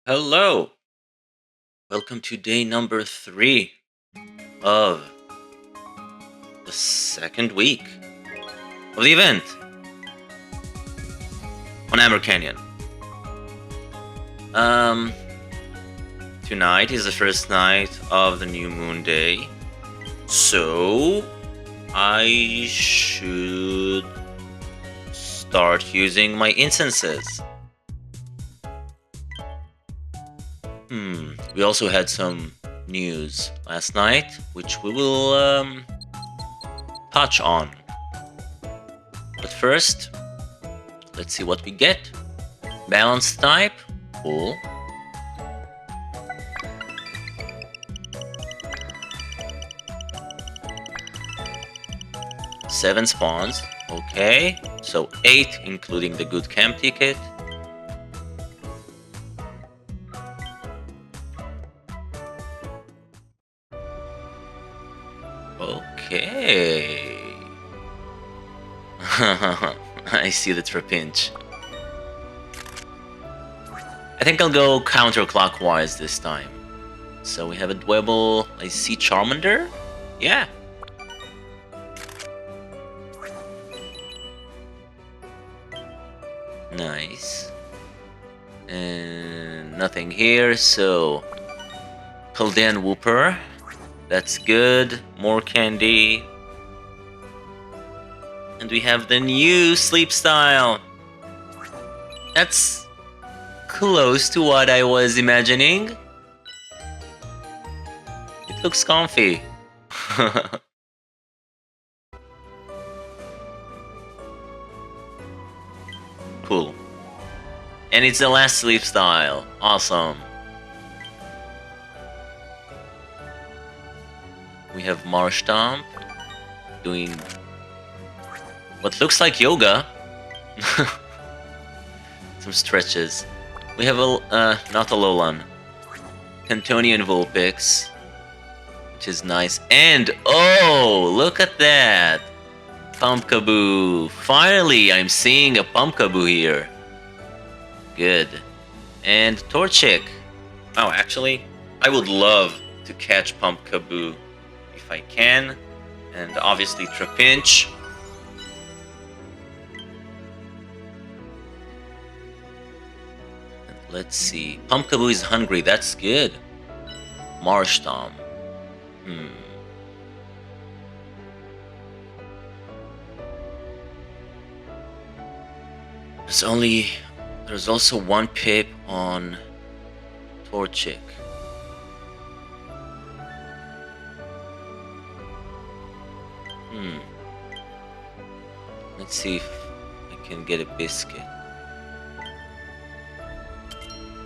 Hello! Welcome to day number 3 of the second week of the event on Amber Canyon. Um, Tonight is the first night of the new moon day, so I should start using my incenses. We also had some news last night, which we will touch on. But first, let's see what we get. Balance type, cool. Seven spawns, okay. So 8, including the good camp ticket. Okay. I see the Trapinch. I think I'll go counterclockwise this time. So we have a Dwebble. I see Charmander? Yeah. Nice. And nothing here, so Paldean Wooper. That's good. More candy. And we have the new sleep style. That's close to what I was imagining. It looks comfy. Cool. And it's the last sleep style. Awesome. We have Marshtomp doing what looks like yoga. Some stretches. We have not a Alolan. Cantonian Vulpix, which is nice. And oh, look at that! Pumpkaboo. Finally, I'm seeing a Pumpkaboo here. Good. And Torchic. Oh, actually, I would love to catch Pumpkaboo if I can. And obviously Trapinch. Let's see. Pumpkaboo is hungry. That's good. Marshtomp. There's also one pip on Torchic. Let's see if I can get a biscuit.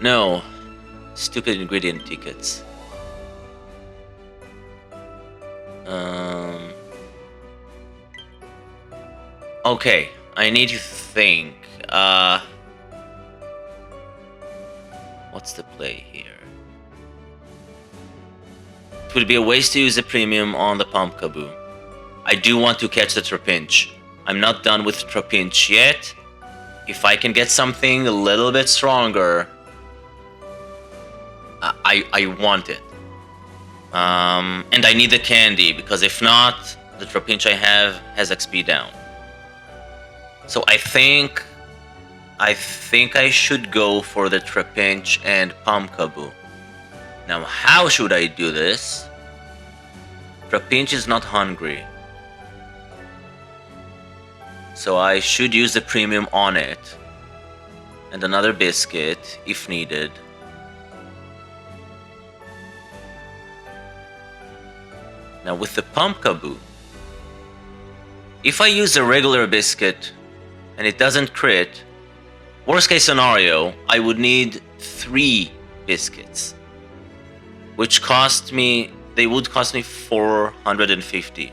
No. Stupid ingredient tickets. Okay, I need to think. What's the play here? It would be a waste to use a premium on the Pumpkaboo. I do want to catch the Trapinch. I'm not done with Trapinch yet. If I can get something a little bit stronger, I want it. And I need the candy, because if not, the Trapinch I have has XP down. So I think I should go for the Trapinch and Pumpkaboo. Now, how should I do this? Trapinch is not hungry, so I should use the premium on it. And another biscuit, if needed. Now with the Pumpkaboo, if I use a regular biscuit and it doesn't crit, worst case scenario, I would need 3 biscuits, which they would cost me 450.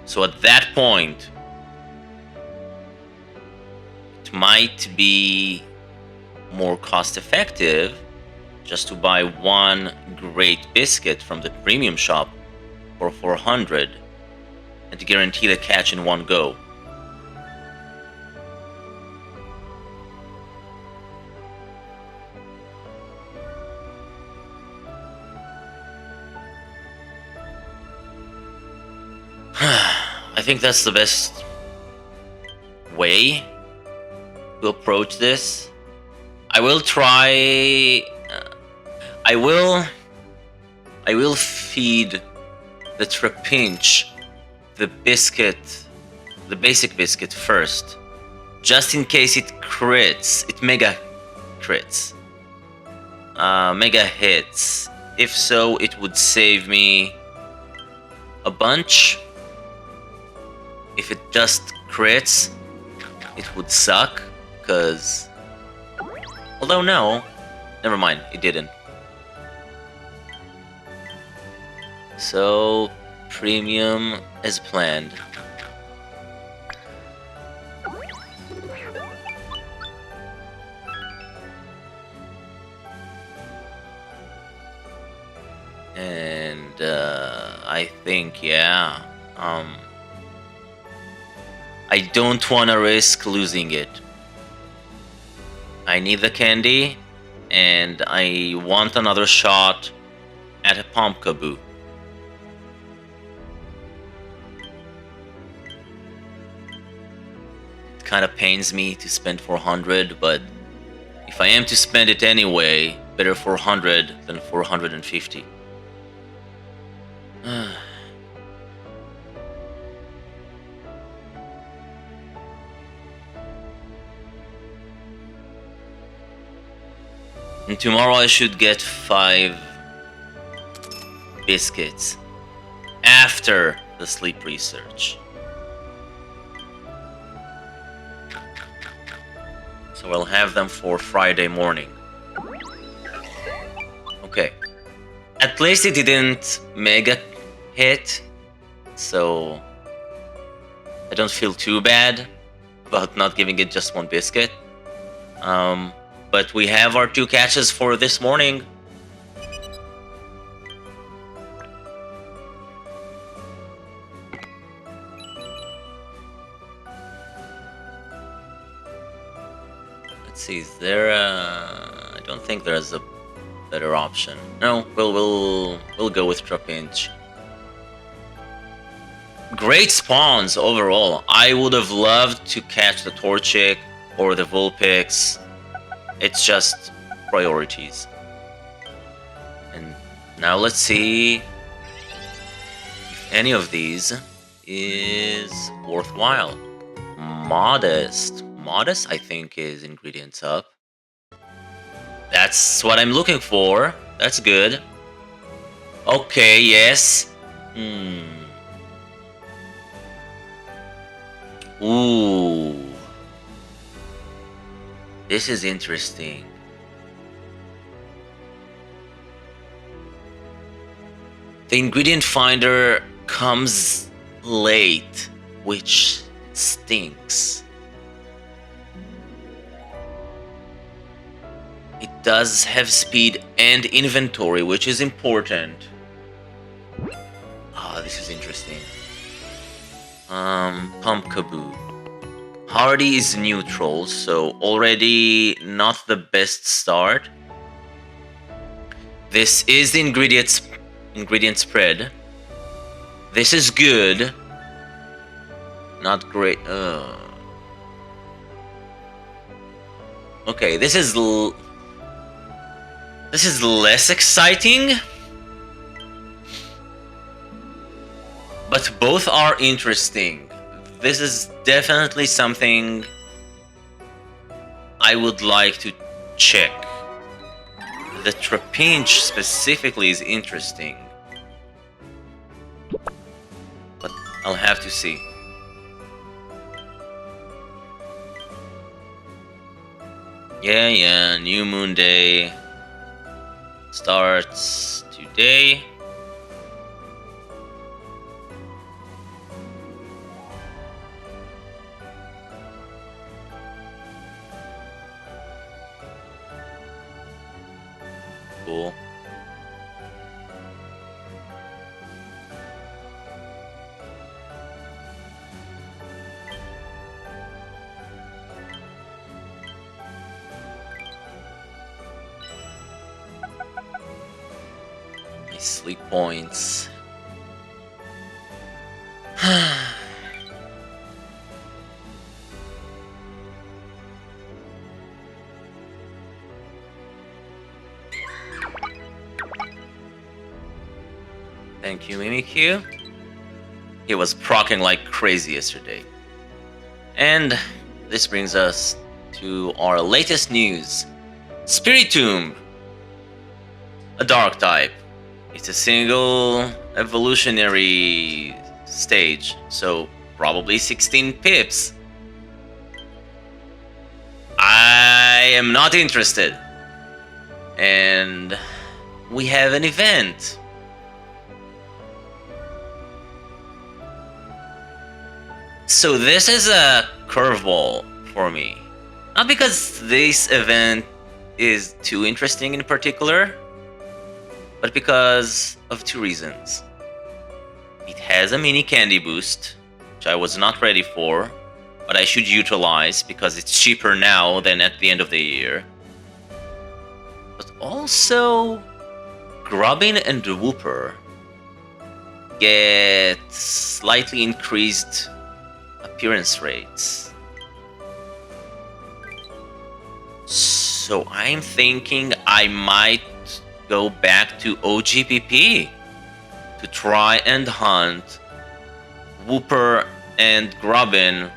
So at that point, it might be more cost effective just to buy one great biscuit from the premium shop for 400 and to guarantee the catch in one go. think that's the best way to approach this. I will try. I will feed the Trapinch the biscuit, the basic biscuit first, just in case it crits. It mega crits. Mega hits. If so, it would save me a bunch. If it just crits, it would suck, because... Although no, never mind, it didn't. So, premium as planned. And I think, yeah, I don't want to risk losing it. I need the candy, and I want another shot at a Pumpkaboo. It kind of pains me to spend 400, but if I am to spend it anyway, better 400 than 450. And tomorrow I should get 5 biscuits after the sleep research. So I'll have them for Friday morning. Okay. At least it didn't mega hit, so I don't feel too bad about not giving it just 1 biscuit. But we have our 2 catches for this morning. Let's see, is there I don't think there's a better option. No, we'll go with Trapinch. Great spawns overall. I would have loved to catch the Torchic or the Vulpix. It's just priorities. And now let's see if any of these is worthwhile. Modest. Modest, I think, is ingredients up. That's what I'm looking for. That's good. Okay, yes. Ooh. This is interesting. The ingredient finder comes late, which stinks. It does have speed and inventory, which is important. Ah, this is interesting. Pumpkaboo. Hardy is neutral, so already not the best start. This is the ingredient spread. This is good. Not great. Okay, this is less exciting, but both are interesting. This is definitely something I would like to check. The Trapinch specifically is interesting, but I'll have to see. Yeah, New Moon Day starts today. Cool. My sleep points. Thank you, Mimikyu. He was proccing like crazy yesterday. And this brings us to our latest news. Spiritomb, a dark type. It's a single evolutionary stage, so probably 16 pips. I am not interested. And we have an event. So this is a curveball for me. Not because this event is too interesting in particular, but because of two reasons. It has a mini candy boost, which I was not ready for, but I should utilize because it's cheaper now than at the end of the year. But also, Grubbin and Wooper get slightly increased appearance rates. So I'm thinking I might go back to OGPP to try and hunt Wooper and Grubbin.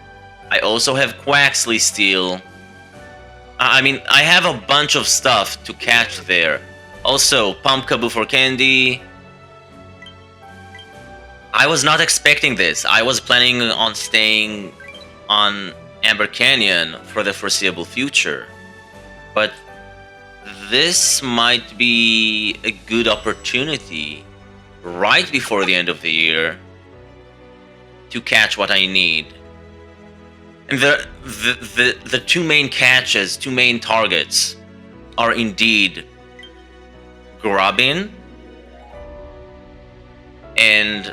I also have Quaxley still. I mean, I have a bunch of stuff to catch there. Also, Pumpkaboo for candy. I was not expecting this. I was planning on staying on Amber Canyon for the foreseeable future. But this might be a good opportunity right before the end of the year to catch what I need. And the two main catches, two main targets are indeed Grubbin and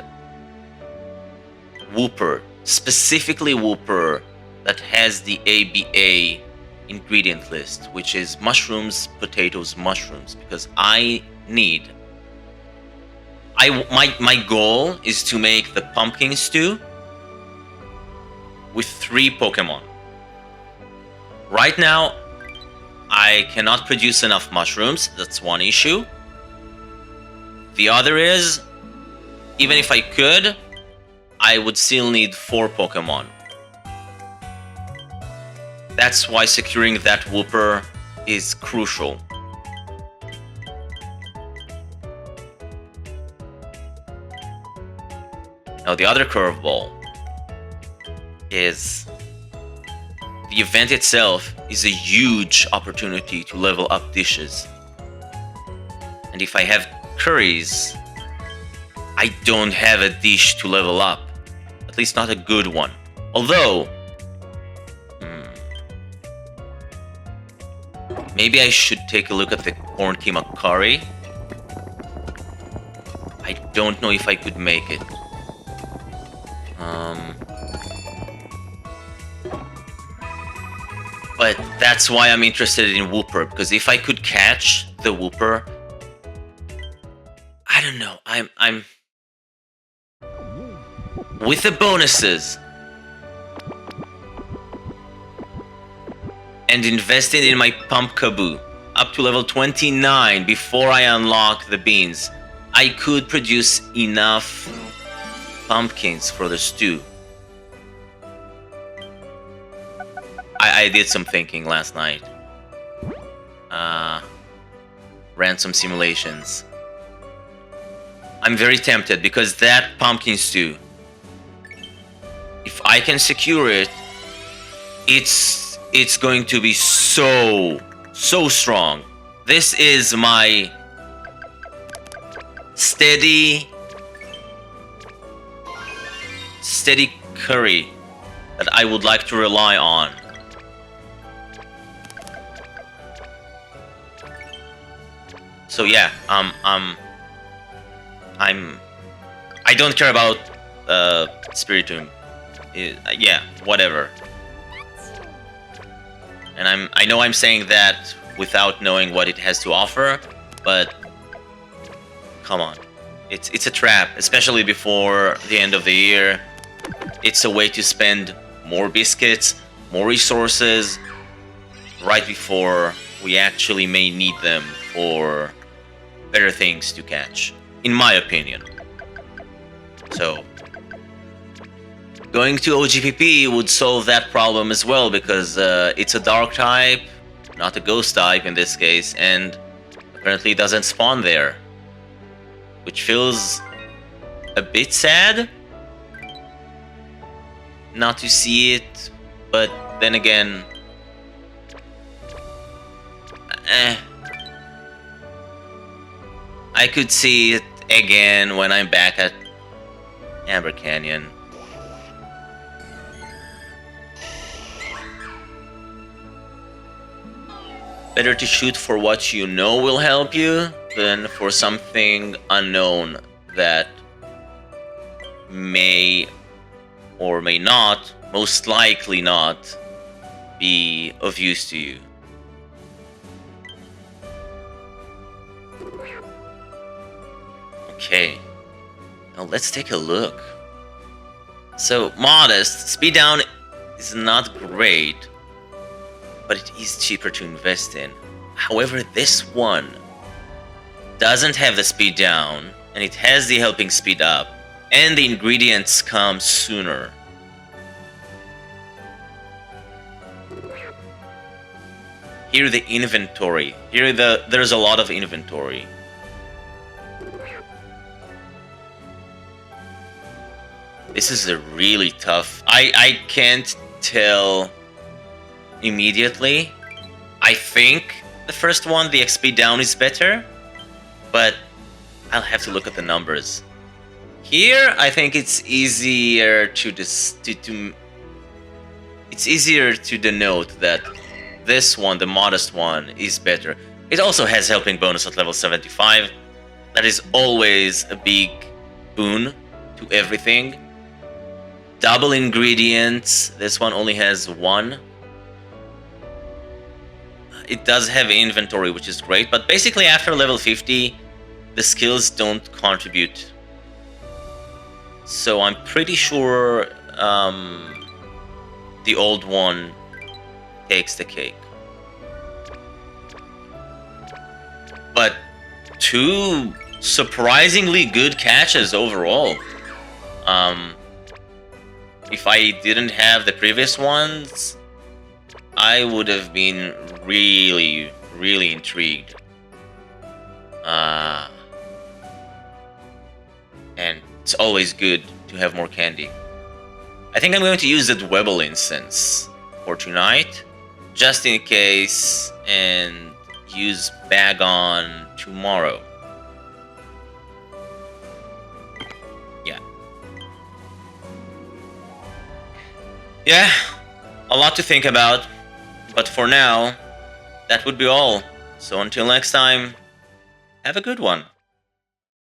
Wooper, specifically Wooper, that has the ABA ingredient list, which is mushrooms, potatoes, mushrooms, because I need. My goal is to make the pumpkin stew with 3 Pokemon. Right now, I cannot produce enough mushrooms. That's one issue. The other is, even if I could, I would still need 4 Pokemon. That's why securing that Wooper is crucial. Now the other curveball is the event itself is a huge opportunity to level up dishes. And if I have curries, I don't have a dish to level up. At least not a good one. Although, maybe I should take a look at the corn keema curry. I don't know if I could make it. But that's why I'm interested in Wooper, because if I could catch the Wooper, I don't know. I'm with the bonuses and invested in my Pumpkaboo up to level 29 before I unlock the beans, I could produce enough pumpkins for the stew. I did some thinking last night. Ran some simulations. I'm very tempted because that pumpkin stew, if I can secure it, it's going to be so strong. This is my steady curry that I would like to rely on. So yeah, I don't care about Spiritomb. Yeah, whatever. And I know I'm saying that without knowing what it has to offer, but come on. It's a trap, especially before the end of the year. It's a way to spend more biscuits, more resources, right before we actually may need them for better things to catch, in my opinion. So going to OGPP would solve that problem as well, because it's a dark type, not a ghost type in this case, and apparently doesn't spawn there, which feels a bit sad not to see it, but then again, I could see it again when I'm back at Amber Canyon. Better to shoot for what you know will help you than for something unknown that may or may not, most likely not, be of use to you. Okay, now let's take a look. So, modest, speed down is not great, but it is cheaper to invest in. However, this one doesn't have the speed down, and it has the helping speed up, and the ingredients come sooner. Here the inventory. Here there's a lot of inventory. This is a really tough... I can't tell immediately. I think the first one, the XP down, is better, but I'll have to look at the numbers. Here, I think it's easier to it's easier to denote that this one, the modest one, is better. It also has helping bonus at level 75. That is always a big boon to everything. Double ingredients. This one only has one. It does have inventory, which is great, but basically after level 50, the skills don't contribute. So I'm pretty sure the old one takes the cake. But two surprisingly good catches overall. If I didn't have the previous ones, I would have been really, really intrigued. And it's always good to have more candy. I think I'm going to use the Dwebble instance for tonight, just in case, and use Bagon tomorrow. Yeah, a lot to think about, but for now, that would be all. So until next time, have a good one.